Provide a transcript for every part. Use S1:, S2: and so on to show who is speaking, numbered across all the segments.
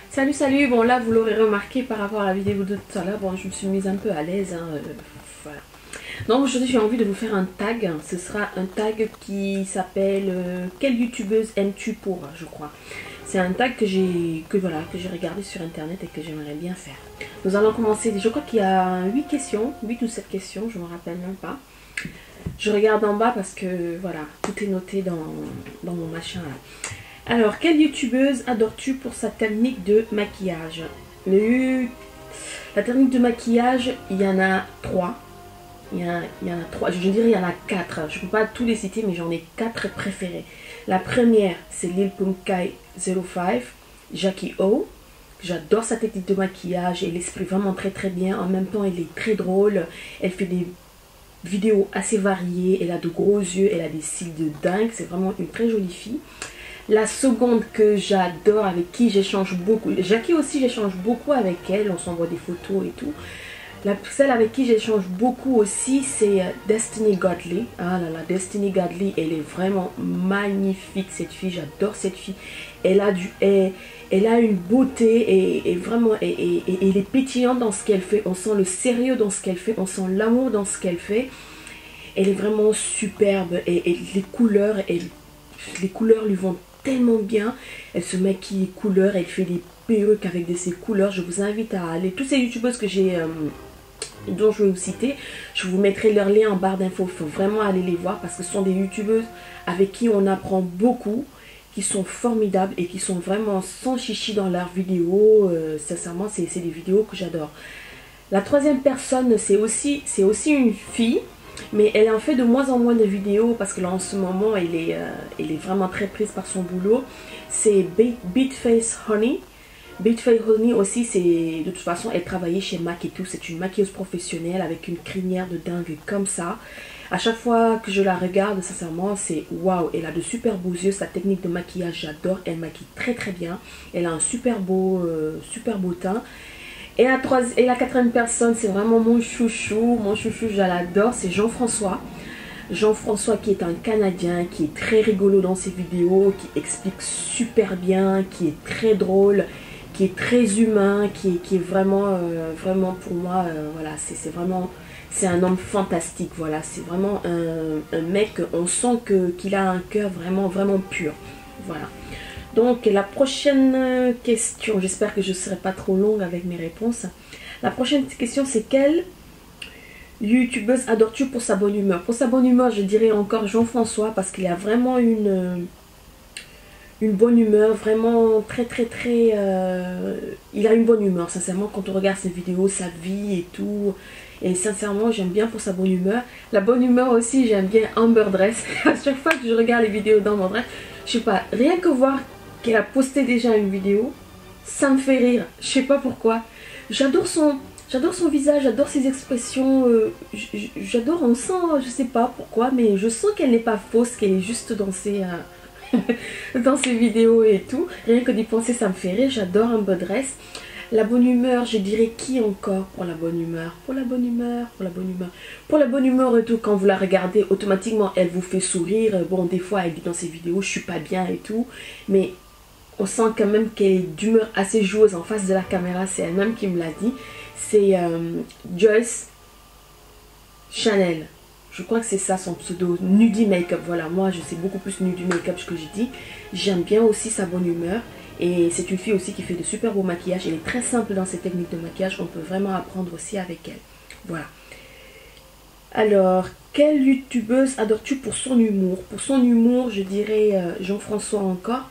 S1: Salut, salut, bon là vous l'aurez remarqué par rapport à la vidéo de tout à l'heure, bon je me suis mise un peu à l'aise, voilà. Donc aujourd'hui j'ai envie de vous faire un tag, ce sera un tag qui s'appelle quelle youtubeuse aimes-tu pour, je crois. C'est un tag que j'ai regardé sur internet et que j'aimerais bien faire. Nous allons commencer, je crois qu'il y a 8 questions, 8 ou 7 questions, je ne me rappelle même pas. Je regarde en bas parce que voilà, tout est noté dans mon machin là. Alors, quelle youtubeuse adores-tu pour sa technique de maquillage? La technique de maquillage, il y en a 3. Il y en a 3, je dirais il y en a 4. Je ne peux pas tous les citer, mais j'en ai 4 préférés. La première, c'est Lil Pump Kai 05, Jackie O. J'adore sa technique de maquillage, elle l'exprime vraiment très très bien. En même temps, elle est très drôle. Elle fait des vidéos assez variées. Elle a de gros yeux, elle a des cils de dingue. C'est vraiment une très jolie fille. La seconde que j'adore, avec qui j'échange beaucoup, Jackie aussi j'échange beaucoup avec elle, on s'envoie des photos et tout. Celle avec qui j'échange beaucoup aussi, c'est Destiny Godly. Ah là là, Destiny Godly, elle est vraiment magnifique cette fille, j'adore cette fille. Elle a une beauté et vraiment, et elle est pétillante dans ce qu'elle fait. On sent le sérieux dans ce qu'elle fait, on sent l'amour dans ce qu'elle fait. Elle est vraiment superbe et les couleurs lui vont tellement bien. Elle se maquille couleurs, elle fait des perruques avec de ces couleurs. Je vous invite à aller, toutes ces youtubeuses que j'ai dont je vais vous citer, je vous mettrai leur lien en barre d'infos. Il faut vraiment aller les voir parce que ce sont des youtubeuses avec qui on apprend beaucoup, qui sont formidables et qui sont vraiment sans chichi dans leurs vidéos. Sincèrement, c'est des vidéos que j'adore. La troisième personne, c'est aussi une fille, mais elle en fait de moins en moins de vidéos parce que là en ce moment elle est vraiment très prise par son boulot. C'est Beatface Honey. Beatface Honey aussi, c'est de toute façon elle travaillait chez MAC et tout. C'est une maquilleuse professionnelle avec une crinière de dingue comme ça. À chaque fois que je la regarde, sincèrement, c'est waouh. Elle a de super beaux yeux, sa technique de maquillage j'adore. Elle maquille très très bien. Elle a un super beau teint. Et la quatrième personne, c'est vraiment mon chouchou, je l'adore, c'est Jean-François. Jean-François qui est un Canadien, qui est très rigolo dans ses vidéos, qui explique super bien, qui est très drôle, qui est très humain, qui est vraiment, vraiment pour moi, voilà, c'est un homme fantastique, voilà, c'est vraiment un mec, on sent qu'il a un cœur vraiment, vraiment pur, voilà. Donc la prochaine question, j'espère que je ne serai pas trop longue avec mes réponses. La prochaine question c'est quelle youtubeuse adores-tu pour sa bonne humeur? Pour sa bonne humeur, je dirais encore Jean-François parce qu'il a vraiment une bonne humeur, vraiment très très très... il a une bonne humeur, sincèrement, quand on regarde ses vidéos, sa vie et tout. Et sincèrement, j'aime bien pour sa bonne humeur. La bonne humeur aussi, j'aime bien Amber Dress. À chaque fois que je regarde les vidéos d'Amber Dress, je sais pas, rien que voir qu'elle a posté déjà une vidéo, ça me fait rire, je sais pas pourquoi. J'adore son visage, j'adore ses expressions, j'adore, on sent, je sais pas pourquoi, mais je sens qu'elle n'est pas fausse, qu'elle est juste dans ses, dans ses vidéos et tout. Rien que d'y penser, ça me fait rire, j'adore Amber Dress. La bonne humeur, je dirais qui encore pour la bonne humeur? Pour la bonne humeur, pour la bonne humeur. Pour la bonne humeur et tout, quand vous la regardez, automatiquement, elle vous fait sourire. Bon, des fois, elle dit dans ses vidéos, je suis pas bien et tout. Mais on sent quand même qu'elle est d'humeur assez joueuse en face de la caméra. C'est elle-même qui me l'a dit. C'est Joyce Chanel. Je crois que c'est ça son pseudo. Nudie Makeup. Voilà, moi, je sais beaucoup plus Nudie Makeup que j'ai dit. J'aime bien aussi sa bonne humeur. Et c'est une fille aussi qui fait de super beaux maquillages. Elle est très simple dans ses techniques de maquillage. On peut vraiment apprendre aussi avec elle. Voilà. Alors, quelle youtubeuse adores-tu pour son humour? Pour son humour, je dirais Jean-François encore.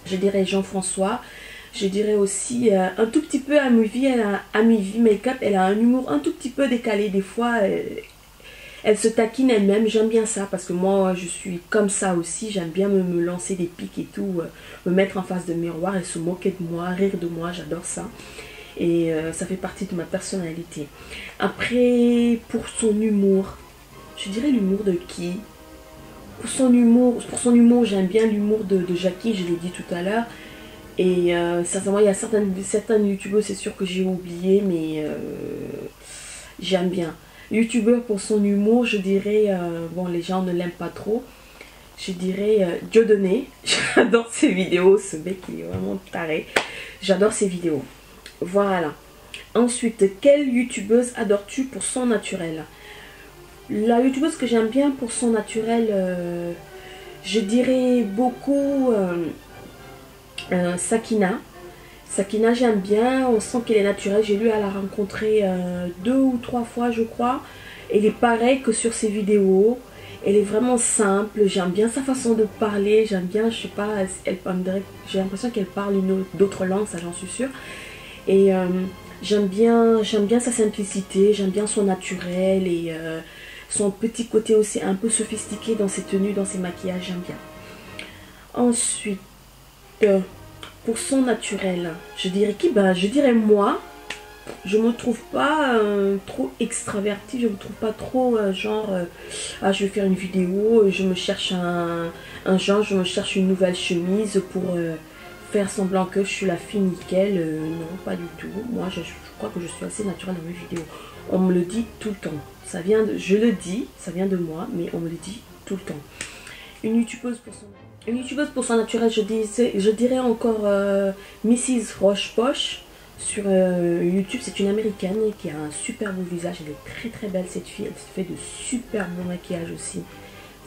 S1: Je dirais Jean-François. Je dirais aussi un tout petit peu Amivi. Elle a Amivi Makeup. Elle a un humour un tout petit peu décalé. Des fois, elle se taquine elle-même, j'aime bien ça parce que moi je suis comme ça aussi, j'aime bien me lancer des pics et tout, me mettre en face de miroir et se moquer de moi, rire de moi, j'adore ça. Et ça fait partie de ma personnalité. Après, pour son humour, je dirais l'humour de qui? Pour son humour, j'aime bien l'humour de Jackie, je l'ai dit tout à l'heure. Et sincèrement, il y a certaines youtubeurs, c'est sûr que j'ai oublié, mais j'aime bien. Youtubeur pour son humour, je dirais, bon les gens ne l'aiment pas trop. je dirais Dieudonné. J'adore ses vidéos, ce mec il est vraiment taré. J'adore ses vidéos. Voilà. Ensuite, quelle youtubeuse adores-tu pour son naturel? La youtubeuse que j'aime bien pour son naturel, je dirais beaucoup Sakina. Sakina j'aime bien, on sent qu'elle est naturelle. J'ai lu à la rencontrer 2 ou 3 fois je crois. Elle est pareille que sur ses vidéos. Elle est vraiment simple, j'aime bien sa façon de parler, j'aime bien, je sais pas, j'ai l'impression qu'elle parle d'autres langues, ça j'en suis sûre. Et j'aime bien sa simplicité, j'aime bien son naturel et son petit côté aussi un peu sophistiqué dans ses tenues, dans ses maquillages, j'aime bien. Ensuite, pour son naturel, je dirais qui? Ben, je dirais moi. Je me trouve pas trop extravertie, je me trouve pas trop ah je vais faire une vidéo, je me cherche un genre, je me cherche une nouvelle chemise pour faire semblant que je suis la fille nickel. Non, pas du tout. Moi je crois que je suis assez naturelle dans mes vidéos. On me le dit tout le temps. Ça vient de, je le dis, ça vient de moi, mais on me le dit tout le temps. Une youtubeuse pour son naturel, je dirais encore Mrs. Roche-Poche. Sur YouTube, c'est une américaine qui a un super beau visage. Elle est très très belle cette fille. Elle fait de super beaux maquillages aussi.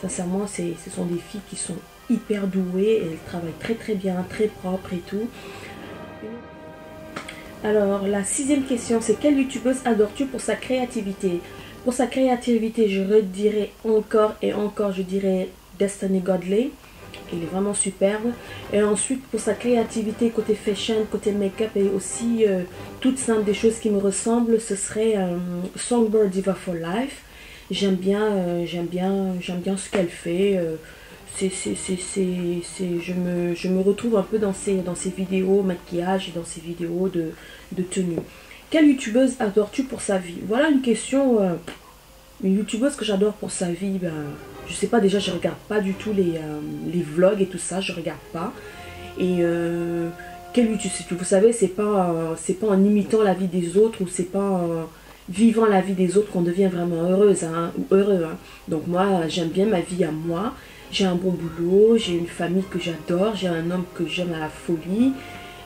S1: Sincèrement, ce sont des filles qui sont hyper douées. Et elles travaillent très très bien, très propre et tout. Alors, la 6e question, c'est quelle youtubeuse adores-tu pour sa créativité? Pour sa créativité, je redirais encore et encore, je dirais Destiny Godley. Il est vraiment superbe. Et ensuite pour sa créativité côté fashion, côté make-up et aussi toutes simple des choses qui me ressemblent, ce serait Songbird Diva for Life. J'aime bien ce qu'elle fait. Je me retrouve un peu dans ses vidéos maquillage et dans ses vidéos de tenue. Quelle youtubeuse adores-tu pour sa vie? Voilà une question. Une youtubeuse que j'adore pour sa vie, ben, je sais pas, déjà je regarde pas du tout les vlogs et tout ça, je regarde pas. Et quelle youtubeuse, vous savez, c'est pas en imitant la vie des autres ou c'est pas en vivant la vie des autres qu'on devient vraiment heureuse hein, ou heureux. Hein. Donc moi j'aime bien ma vie à moi, j'ai un bon boulot, j'ai une famille que j'adore, j'ai un homme que j'aime à la folie,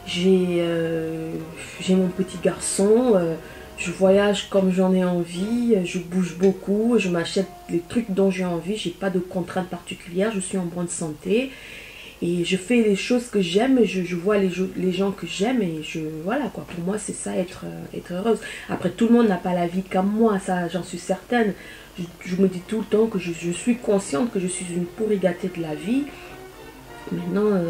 S1: j'ai mon petit garçon. Je voyage comme j'en ai envie, je bouge beaucoup, je m'achète les trucs dont j'ai envie, j'ai pas de contraintes particulières, je suis en bonne santé et je fais les choses que j'aime, je vois les gens que j'aime et voilà quoi, pour moi c'est ça être heureuse. Après tout le monde n'a pas la vie comme moi, ça j'en suis certaine, je me dis tout le temps que je suis consciente que je suis une pourri gâtée de la vie. Maintenant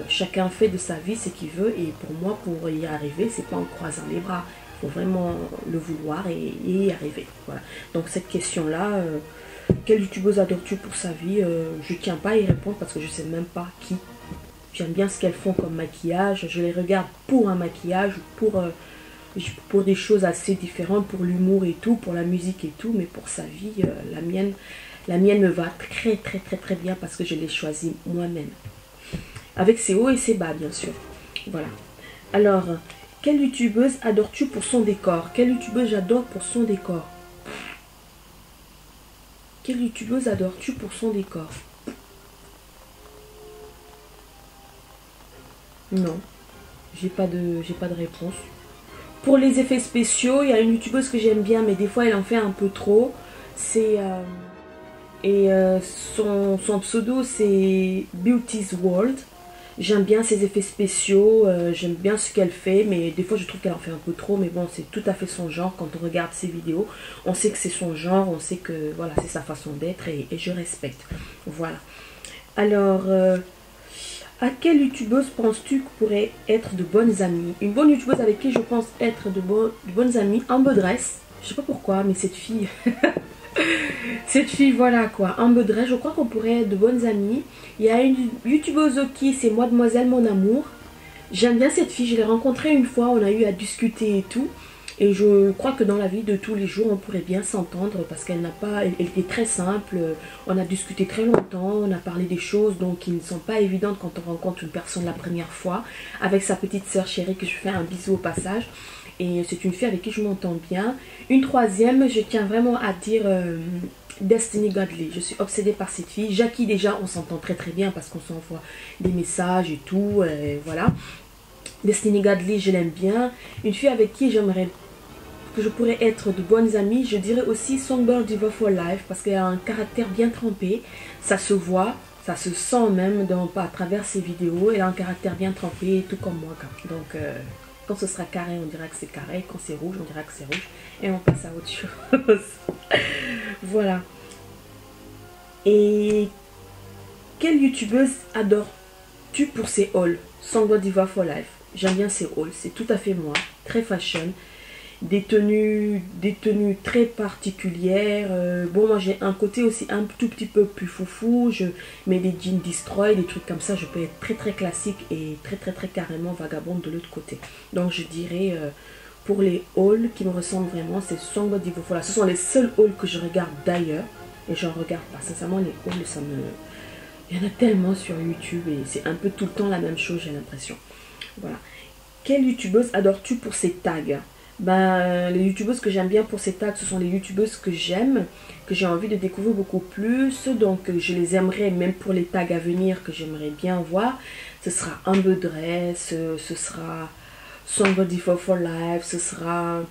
S1: chacun fait de sa vie ce qu'il veut et pour moi pour y arriver c'est pas en croisant les bras. Il faut vraiment le vouloir et y arriver. Voilà. Donc cette question-là, quelle youtubeuse adores-tu pour sa vie? Je ne tiens pas à y répondre parce que je ne sais même pas qui. J'aime bien ce qu'elles font comme maquillage. Je les regarde pour un maquillage, pour des choses assez différentes, pour l'humour et tout, pour la musique et tout. Mais pour sa vie, la mienne me va très très très très bien parce que je l'ai choisie moi-même. Avec ses hauts et ses bas, bien sûr. Voilà. Alors... quelle youtubeuse adores-tu pour son décor? Quelle youtubeuse j'adore pour son décor? Quelle youtubeuse adores-tu pour son décor? Non, j'ai pas de réponse. Pour les effets spéciaux, il y a une youtubeuse que j'aime bien, mais des fois elle en fait un peu trop. C'est son pseudo c'est Beauty's World. J'aime bien ses effets spéciaux, j'aime bien ce qu'elle fait, mais des fois je trouve qu'elle en fait un peu trop, mais bon, c'est tout à fait son genre. Quand on regarde ses vidéos, on sait que c'est son genre, on sait que voilà, c'est sa façon d'être et je respecte. Voilà. Alors, à quelle youtubeuse penses-tu que pourrait être de bonnes amies? Une bonne youtubeuse avec qui je pense être de bonnes amies, Amber Dress. Je sais pas pourquoi, mais cette fille... cette fille, voilà quoi, Amber Dress, je crois qu'on pourrait être de bonnes amies. Il y a une youtubeuse qui c'est Mademoiselle Mon Amour. J'aime bien cette fille, je l'ai rencontrée une fois, on a eu à discuter et tout. Et je crois que dans la vie de tous les jours, on pourrait bien s'entendre parce qu'elle n'a pas, elle était très simple. On a discuté très longtemps, on a parlé des choses donc qui ne sont pas évidentes quand on rencontre une personne la première fois. Avec sa petite sœur chérie que je fais un bisou au passage. Et c'est une fille avec qui je m'entends bien. Une troisième, je tiens vraiment à dire Destiny Godly, je suis obsédée par cette fille. Jackie, déjà, on s'entend très très bien parce qu'on s'envoie des messages et tout, voilà. Destiny Godly, je l'aime bien. Une fille avec qui j'aimerais, que je pourrais être de bonnes amies, je dirais aussi Songbird Diva for Life, parce qu'elle a un caractère bien trempé, ça se voit, ça se sent même à travers ses vidéos. Elle a un caractère bien trempé, tout comme moi. Donc, quand ce sera carré, on dira que c'est carré. Quand c'est rouge, on dira que c'est rouge. Et on passe à autre chose. Voilà. Et quelle youtubeuse adores-tu pour ses hauls? Songbird Diva for Life. J'aime bien ses hauls. C'est tout à fait moi. Très fashion. Des tenues très particulières. Bon, moi j'ai un côté aussi un tout petit peu plus foufou. Je mets des jeans destroy, des trucs comme ça. Je peux être très très classique et très très très carrément vagabonde de l'autre côté. Donc je dirais pour les hauls qui me ressemblent vraiment, c'est Songbird Diva for Life. Ce sont les seuls hauls que je regarde d'ailleurs. Et j'en regarde pas. Sincèrement, les hauls, ça me... Il y en a tellement sur YouTube et c'est un peu tout le temps la même chose, j'ai l'impression. Voilà. Quelle youtubeuse adores-tu pour ses tags? Ben, les youtubeuses que j'aime bien pour ces tags, ce sont les youtubeuses que j'aime, que j'ai envie de découvrir beaucoup plus. Donc, je les aimerais, même pour les tags à venir, que j'aimerais bien voir. Ce sera Amber Dress, ce sera Songbird Diva for Life, ce sera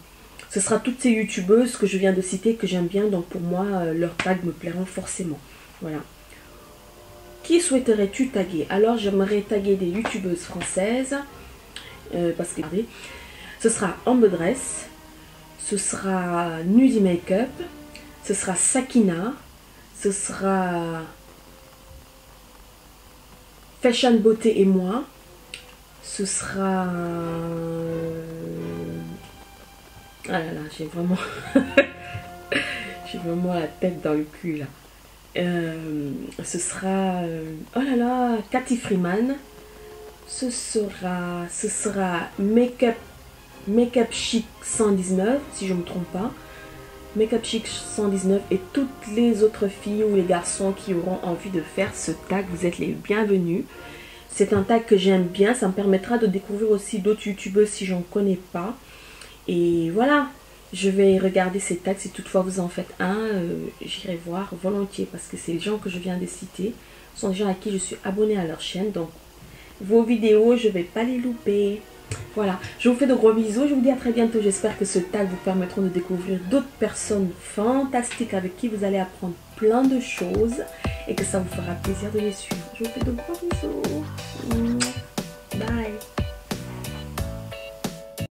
S1: toutes ces youtubeuses que je viens de citer, que j'aime bien. Donc, pour moi, leurs tags me plairont forcément. Voilà. Qui souhaiterais-tu taguer? Alors, j'aimerais taguer des youtubeuses françaises, parce que... Ce sera Amber Dress, ce sera Nudie Makeup, ce sera Sakina, ce sera Fashion Beauté et moi, ce sera... Ah là là, j'ai vraiment... j'ai vraiment la tête dans le cul là. Ce sera... Oh là là, Cathy Freeman, ce sera Makeup Chic 119, si je ne me trompe pas. Makeup Chic 119 et toutes les autres filles ou les garçons qui auront envie de faire ce tag, vous êtes les bienvenus. C'est un tag que j'aime bien, ça me permettra de découvrir aussi d'autres youtubeuses si j'en connais pas. Et voilà, je vais regarder ces tags, si toutefois vous en faites un, j'irai voir volontiers parce que c'est les gens que je viens de citer. Ce sont des gens à qui je suis abonnée à leur chaîne, donc vos vidéos, je ne vais pas les louper. Voilà, je vous fais de gros bisous, je vous dis à très bientôt. J'espère que ce tag vous permettra de découvrir d'autres personnes fantastiques avec qui vous allez apprendre plein de choses et que ça vous fera plaisir de les suivre. Je vous fais de gros bisous.